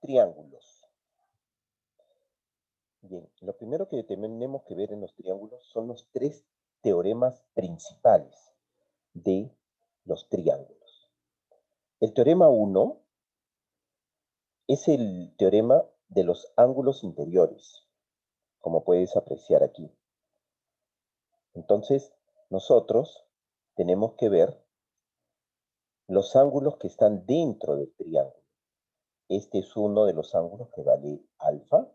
Triángulos. Bien, lo primero que tenemos que ver en los triángulos son los tres teoremas principales de los triángulos. El teorema 1 es el teorema de los ángulos interiores, como puedes apreciar aquí. Entonces, nosotros tenemos que ver los ángulos que están dentro del triángulo. Este es uno de los ángulos que vale alfa.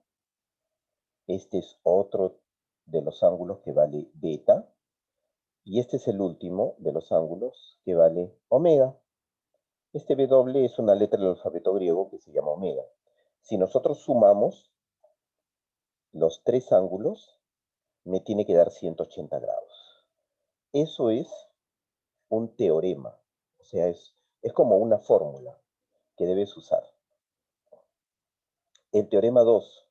Este es otro de los ángulos que vale beta. Y este es el último de los ángulos que vale omega. Este W es una letra del alfabeto griego que se llama omega. Si nosotros sumamos los tres ángulos, me tiene que dar 180 grados. Eso es un teorema. O sea, es como una fórmula que debes usar. El teorema 2.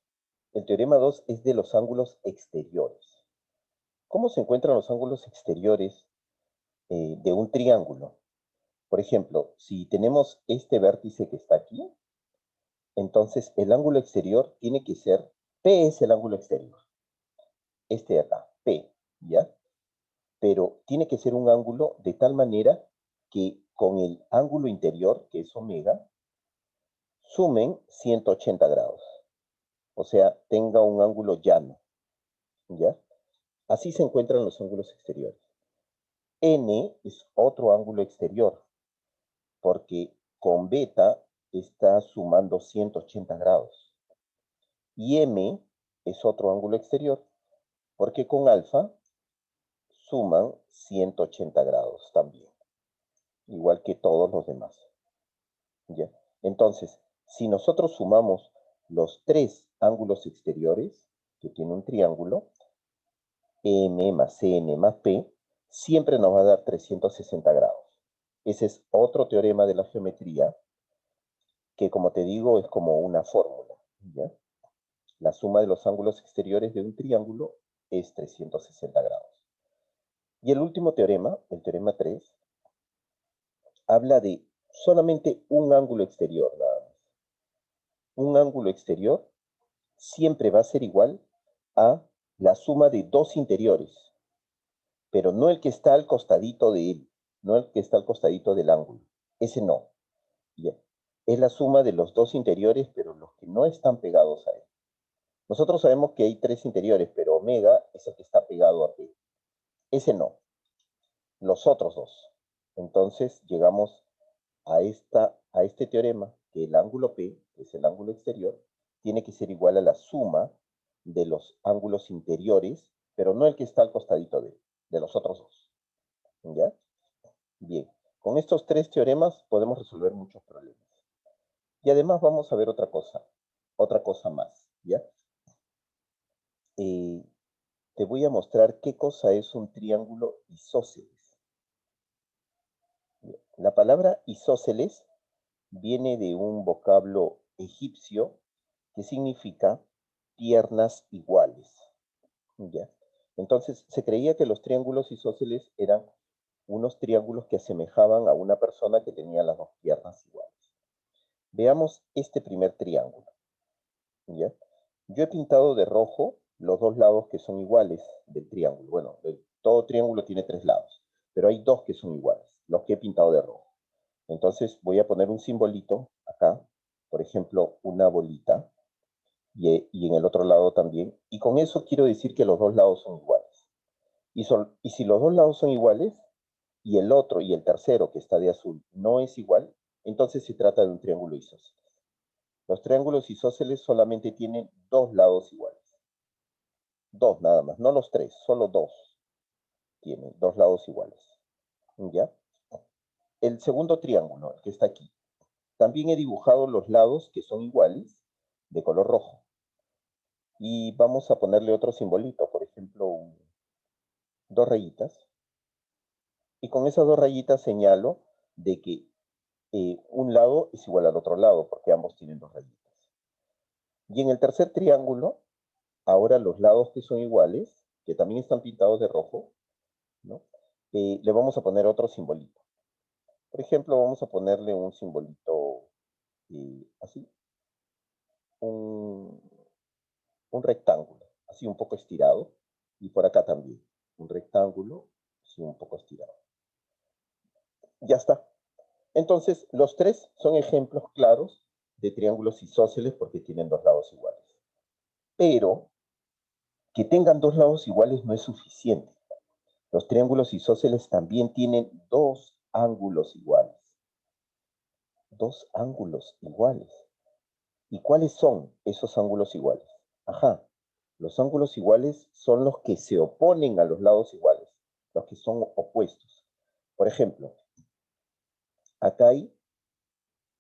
El teorema 2 es de los ángulos exteriores. ¿Cómo se encuentran los ángulos exteriores de un triángulo? Por ejemplo, si tenemos este vértice que está aquí, entonces el ángulo exterior tiene que ser, P es el ángulo exterior, este de acá, P, ¿ya? Pero tiene que ser un ángulo de tal manera que con el ángulo interior, que es omega, sumen 180 grados. O sea, tenga un ángulo llano, ¿ya? Así se encuentran los ángulos exteriores. N es otro ángulo exterior, porque con beta está sumando 180 grados. Y M es otro ángulo exterior, porque con alfa suman 180 grados también, igual que todos los demás. ¿Ya? Entonces, si nosotros sumamos los tres ángulos exteriores que tiene un triángulo, M más N más P, siempre nos va a dar 360 grados. Ese es otro teorema de la geometría que, como te digo, es como una fórmula. ¿Ya? La suma de los ángulos exteriores de un triángulo es 360 grados. Y el último teorema, el teorema 3, habla de solamente un ángulo exterior, nada más. Un ángulo exterior siempre va a ser igual a la suma de dos interiores, pero no el que está al costadito de él, no el que está al costadito del ángulo. Ese no. Bien. Es la suma de los dos interiores, pero los que no están pegados a él. Nosotros sabemos que hay tres interiores, pero omega es el que está pegado a P. Ese no. Los otros dos. Entonces llegamos a este teorema que el ángulo P, que es el ángulo exterior, tiene que ser igual a la suma de los ángulos interiores, pero no el que está al costadito de los otros dos. ¿Ya? Bien, con estos tres teoremas podemos resolver muchos problemas. Y además vamos a ver otra cosa más, ¿ya? Te voy a mostrar qué cosa es un triángulo isósceles. La palabra isósceles viene de un vocablo egipcio que significa piernas iguales. ¿Ya? Entonces, se creía que los triángulos isósceles eran unos triángulos que asemejaban a una persona que tenía las dos piernas iguales. Veamos este primer triángulo. ¿Ya? Yo he pintado de rojo los dos lados que son iguales del triángulo. Bueno, todo triángulo tiene tres lados, pero hay dos que son iguales, los que he pintado de rojo. Entonces voy a poner un simbolito acá, por ejemplo, una bolita, y en el otro lado también. Y con eso quiero decir que los dos lados son iguales. Y si los dos lados son iguales, y el otro y el tercero, que está de azul, no es igual, entonces se trata de un triángulo isósceles. Los triángulos isósceles solamente tienen dos lados iguales. Dos nada más, no los tres, solo dos tienen dos lados iguales. ¿Ya? El segundo triángulo, el que está aquí, también he dibujado los lados que son iguales de color rojo. Y vamos a ponerle otro simbolito, por ejemplo, dos rayitas. Y con esas dos rayitas señalo de que un lado es igual al otro lado, porque ambos tienen dos rayitas. Y en el tercer triángulo, ahora los lados que son iguales, que también están pintados de rojo, ¿no? Le vamos a poner otro simbolito. Por ejemplo, vamos a ponerle un simbolito así. un, un rectángulo, así un poco estirado, y por acá también, un rectángulo, así un poco estirado. Ya está. Entonces, los tres son ejemplos claros de triángulos isósceles porque tienen dos lados iguales. Pero que tengan dos lados iguales no es suficiente. Los triángulos isósceles también tienen dos ángulos iguales. Dos ángulos iguales. ¿Y cuáles son esos ángulos iguales? Ajá, los ángulos iguales son los que se oponen a los lados iguales, los que son opuestos. Por ejemplo, acá hay,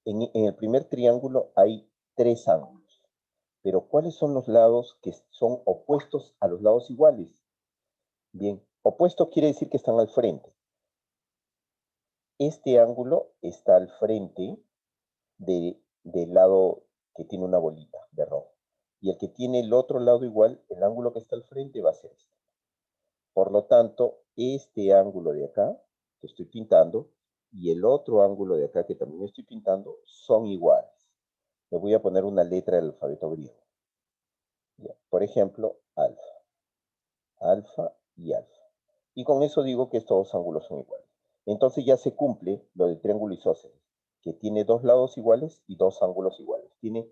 en el primer triángulo hay tres ángulos. Pero ¿cuáles son los lados que son opuestos a los lados iguales? Bien, opuesto quiere decir que están al frente. Este ángulo está al frente del lado que tiene una bolita de rojo. Y el que tiene el otro lado igual, el ángulo que está al frente va a ser este. Por lo tanto, este ángulo de acá, que estoy pintando, y el otro ángulo de acá, que también estoy pintando, son iguales. Le voy a poner una letra del alfabeto griego. Ya, por ejemplo, alfa. Alfa y alfa. Y con eso digo que estos dos ángulos son iguales. Entonces ya se cumple lo del triángulo isósceles, que tiene dos lados iguales y dos ángulos iguales. Tiene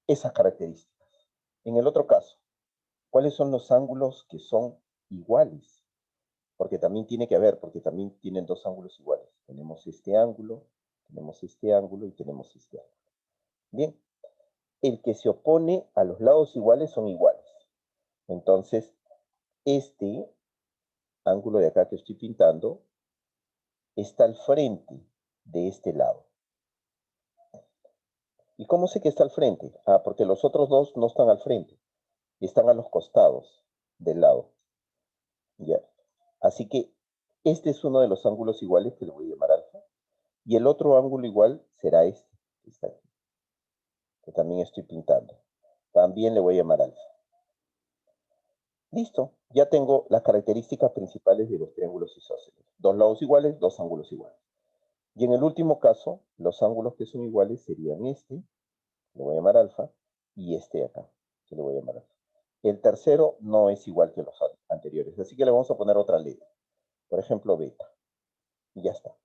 esas características. En el otro caso, ¿cuáles son los ángulos que son iguales? Porque también tiene que haber, porque también tienen dos ángulos iguales. Tenemos este ángulo y tenemos este ángulo. Bien, el que se opone a los lados iguales son iguales. Entonces, este ángulo de acá que estoy pintando está al frente de este lado. ¿Y cómo sé que está al frente? Ah, porque los otros dos no están al frente, están a los costados del lado. ¿Ya? Así que este es uno de los ángulos iguales que le voy a llamar alfa. Y el otro ángulo igual será este, que está aquí, que también estoy pintando. También le voy a llamar alfa. Listo, ya tengo las características principales de los triángulos isósceles. Dos lados iguales, dos ángulos iguales. Y en el último caso, los ángulos que son iguales serían este, le voy a llamar alfa, y este de acá, que le voy a llamar alfa. El tercero no es igual que los anteriores, así que le vamos a poner otra letra. Por ejemplo, beta. Y ya está.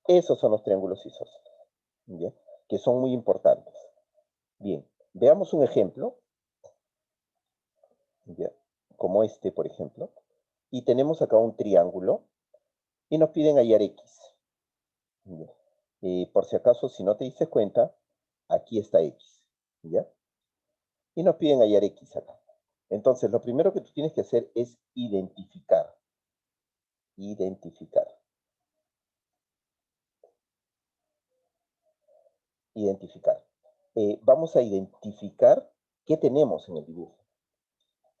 Esos son los triángulos isósceles, ¿ya? Que son muy importantes. Bien, veamos un ejemplo, ¿ya? Como este, por ejemplo. Y tenemos acá un triángulo y nos piden hallar x. ¿Ya? Por si acaso, si no te diste cuenta, aquí está x. ¿Ya? Y nos piden hallar x acá. Entonces, lo primero que tú tienes que hacer es identificar. Identificar. Identificar. Vamos a identificar qué tenemos en el dibujo.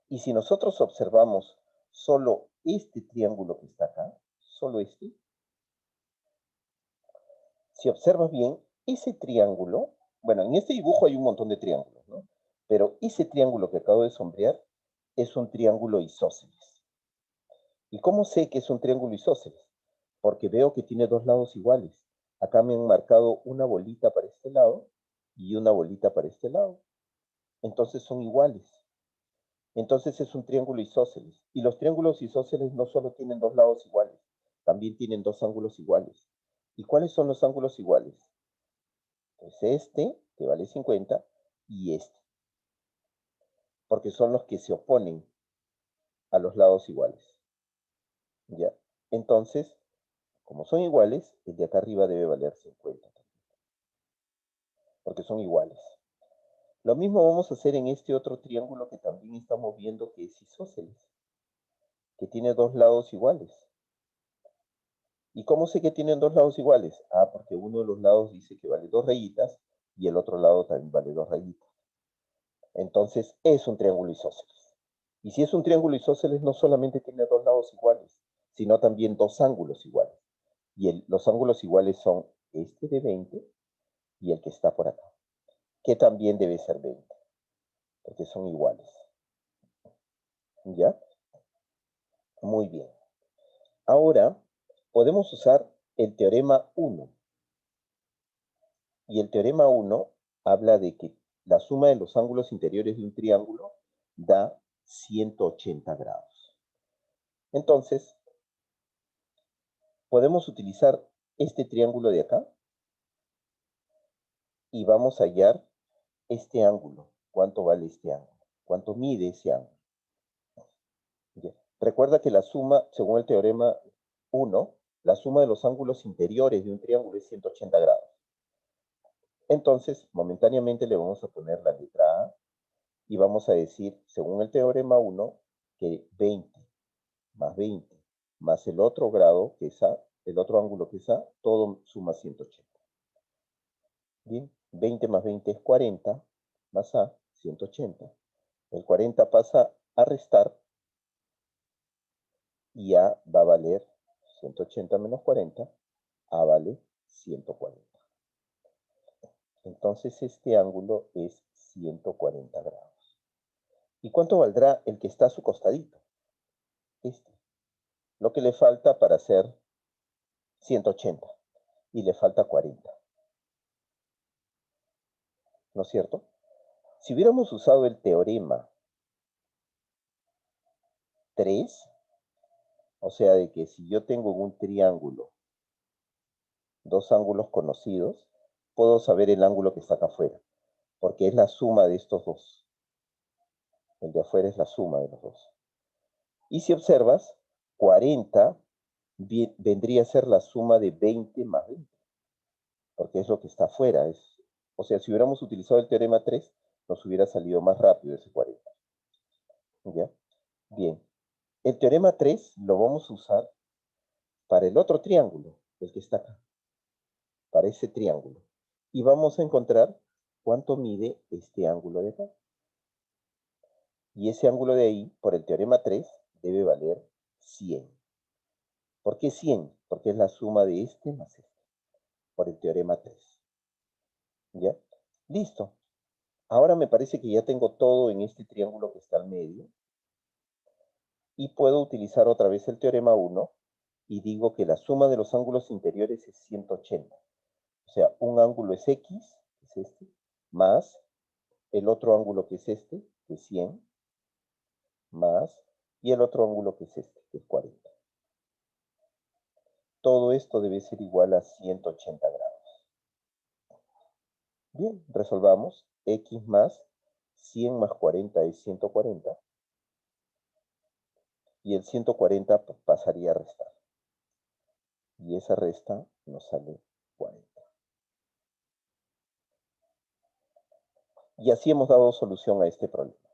Y si nosotros observamos solo este triángulo que está acá, solo este, si observas bien, ese triángulo, bueno, en este dibujo hay un montón de triángulos, ¿no? Pero ese triángulo que acabo de sombrear es un triángulo isósceles. ¿Y cómo sé que es un triángulo isósceles? Porque veo que tiene dos lados iguales. Acá me han marcado una bolita para este lado y una bolita para este lado. Entonces son iguales. Entonces es un triángulo isósceles. Y los triángulos isósceles no solo tienen dos lados iguales, también tienen dos ángulos iguales. ¿Y cuáles son los ángulos iguales? Pues este, que vale 50, y este. Porque son los que se oponen a los lados iguales. ¿Ya? Entonces, como son iguales, el de acá arriba debe valer 50. Porque son iguales. Lo mismo vamos a hacer en este otro triángulo que también estamos viendo que es isósceles. Que tiene dos lados iguales. ¿Y cómo sé que tienen dos lados iguales? Ah, porque uno de los lados dice que vale dos rayitas y el otro lado también vale dos rayitas. Entonces es un triángulo isósceles. Y si es un triángulo isósceles, no solamente tiene dos lados iguales, sino también dos ángulos iguales. Y los ángulos iguales son este de 20 y el que está por acá, que también debe ser 20, porque son iguales. ¿Ya? Muy bien. Ahora podemos usar el teorema 1. Y el teorema 1 habla de que la suma de los ángulos interiores de un triángulo da 180 grados. Entonces, podemos utilizar este triángulo de acá y vamos a hallar este ángulo. ¿Cuánto vale este ángulo? ¿Cuánto mide ese ángulo? Ya. Recuerda que la suma, según el teorema 1, la suma de los ángulos interiores de un triángulo es 180 grados. Entonces, momentáneamente le vamos a poner la letra A y vamos a decir, según el teorema 1, que 20 más 20 más el otro grado, que es A, el otro ángulo que es A, todo suma 180. Bien, 20 más 20 es 40, más A, 180. El 40 pasa a restar y A va a valer 180 menos 40, A vale 140. Entonces este ángulo es 140 grados. ¿Y cuánto valdrá el que está a su costadito? Este. Lo que le falta para hacer 180 y le falta 40. ¿No es cierto? Si hubiéramos usado el teorema 3, o sea, de que si yo tengo en un triángulo dos ángulos conocidos, puedo saber el ángulo que está acá afuera, porque es la suma de estos dos. El de afuera es la suma de los dos. Y si observas, 40 vendría a ser la suma de 20 más 20, porque es lo que está afuera. O sea, si hubiéramos utilizado el teorema 3, nos hubiera salido más rápido ese 40. ¿Ya? Bien. El teorema 3 lo vamos a usar para el otro triángulo, el que está acá, para ese triángulo. Y vamos a encontrar cuánto mide este ángulo de acá. Y ese ángulo de ahí, por el teorema 3, debe valer 100. ¿Por qué 100? Porque es la suma de este más este, por el teorema 3. ¿Ya? Listo. Ahora me parece que ya tengo todo en este triángulo que está al medio. Y puedo utilizar otra vez el teorema 1 y digo que la suma de los ángulos interiores es 180. O sea, un ángulo es X, que es este, más el otro ángulo que es este, que es 100, más, y el otro ángulo que es este, que es 40. Todo esto debe ser igual a 180 grados. Bien, resolvamos. X más 100 más 40 es 140. Y el 140 pasaría a restar. Y esa resta nos sale 40. Y así hemos dado solución a este problema.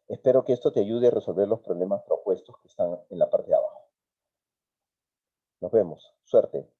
Espero que esto te ayude a resolver los problemas propuestos que están en la parte de abajo. Nos vemos. Suerte.